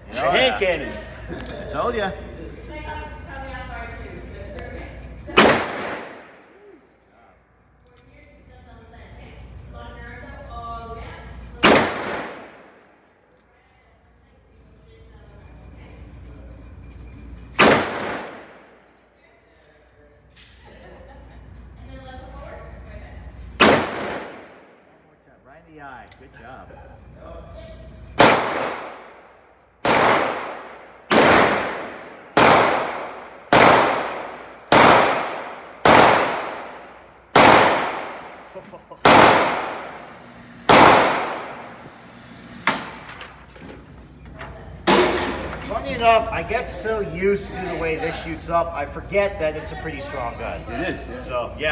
It's a hand cannon. I told ya. Right in the eye. Good job. Funny enough, I get so used to the way this shoots up, I forget that it's a pretty strong gun. It is, yeah. So, yeah.